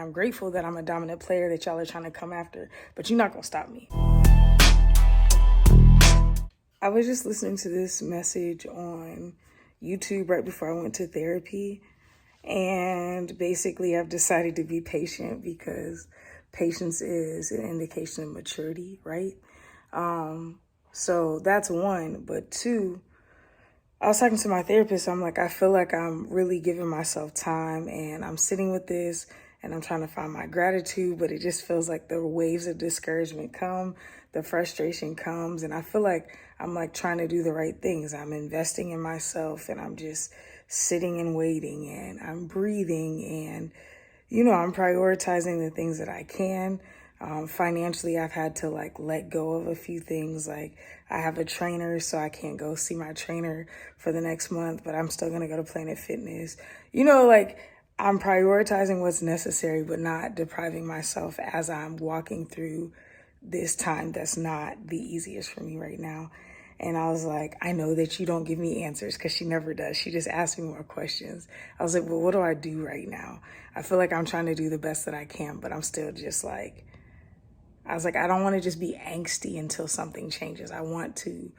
I'm grateful that I'm a dominant player that y'all are trying to come after, but you're not gonna stop me. I was just listening to this message on YouTube right before I went to therapy. And basically, I've decided to be patient because patience is an indication of maturity, right? So that's one. But two, I was talking to my therapist. I'm like, I feel like I'm really giving myself time and I'm sitting with this and I'm trying to find my gratitude, but it just feels like the waves of discouragement come, the frustration comes, and I feel like I'm like trying to do the right things. I'm investing in myself and I'm just sitting and waiting and I'm breathing and, I'm prioritizing the things that I can. Financially, I've had to like let go of a few things. Like I have a trainer, so I can't go see my trainer for the next month, but I'm still going to go to Planet Fitness. Like I'm prioritizing what's necessary, but not depriving myself as I'm walking through this time that's not the easiest for me right now. And I was like, I know that you don't give me answers because she never does. She just asks me more questions. I was like, well, what do I do right now? I feel like I'm trying to do the best that I can, but I'm still just like, I was like, I don't want to just be angsty until something changes. I want to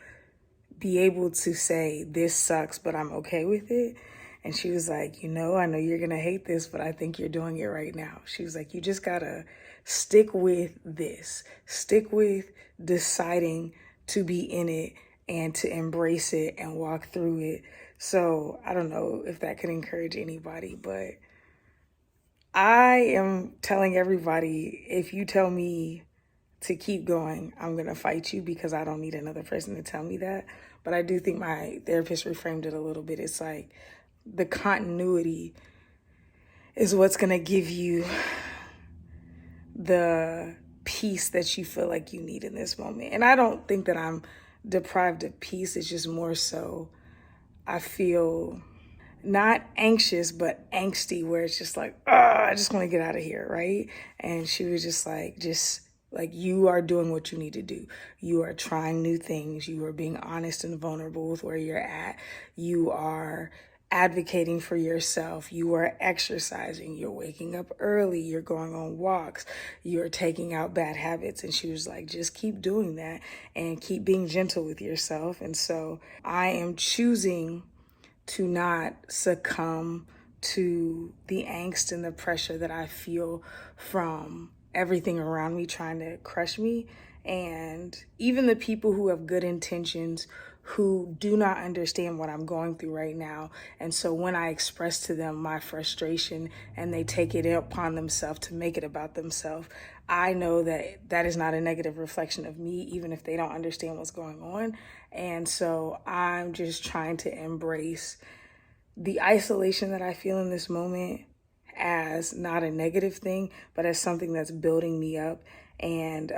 be able to say, this sucks, but I'm okay with it. And she was like, I know you're going to hate this, but I think you're doing it right now. She was like, you just got to stick with this. Stick with deciding to be in it and to embrace it and walk through it. So I don't know if that could encourage anybody, but I am telling everybody, if you tell me to keep going, I'm going to fight you because I don't need another person to tell me that. But I do think my therapist reframed it a little bit. It's like the continuity is what's going to give you the peace that you feel like you need in this moment. And I don't think that I'm deprived of peace. It's just more so I feel not anxious, but angsty, where it's just like, I just want to get out of here, right? And she was just like, you are doing what you need to do. You are trying new things. You are being honest and vulnerable with where you're at. You are advocating for yourself. You are exercising. You're waking up early. You're going on walks. You're taking out bad habits. And she was like, just keep doing that and keep being gentle with yourself. And so I am choosing to not succumb to the angst and the pressure that I feel from everything around me trying to crush me. And even the people who have good intentions, who do not understand what I'm going through right now. And so when I express to them my frustration and they take it upon themselves to make it about themselves, I know that that is not a negative reflection of me, even if they don't understand what's going on. And so I'm just trying to embrace the isolation that I feel in this moment as not a negative thing, but as something that's building me up and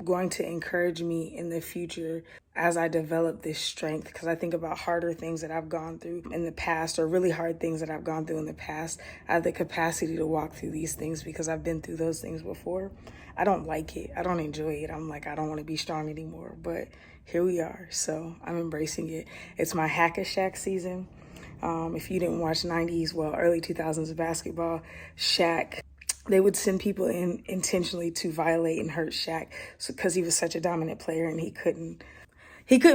going to encourage me in the future as I develop this strength. Because I think about harder things that I've gone through in the past, or really hard things that I've gone through in the past. I have the capacity to walk through these things because I've been through those things before. I don't like it. I don't enjoy it. I'm like, I don't want to be strong anymore. But here we are. So I'm embracing it. It's my Hack-a-Shaq season. If you didn't watch early 2000s basketball, Shaq, they would send people in intentionally to violate and hurt Shaq because he was such a dominant player and he couldn't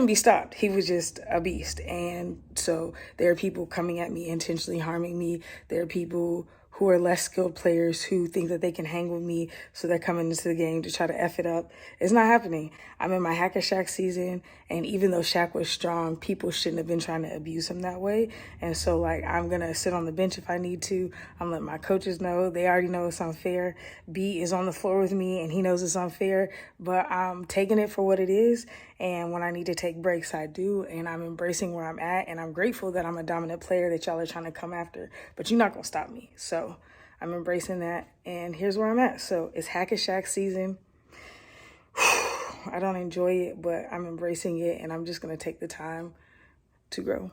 be stopped. He was just a beast. And so there are people coming at me, intentionally harming me. There are people who are less skilled players who think that they can hang with me, so they're coming into the game to try to F it up. It's not happening. I'm in my Hack-a-Shaq season, and even though Shaq was strong, people shouldn't have been trying to abuse him that way. And so, like, I'm going to sit on the bench if I need to. I'm letting my coaches know. They already know it's unfair. B is on the floor with me, and he knows it's unfair, but I'm taking it for what it is. And when I need to take breaks, I do. And I'm embracing where I'm at. And I'm grateful that I'm a dominant player that y'all are trying to come after. But you're not going to stop me. So I'm embracing that. And here's where I'm at. So it's Hack-a-Shaq season. I don't enjoy it, but I'm embracing it. And I'm just going to take the time to grow.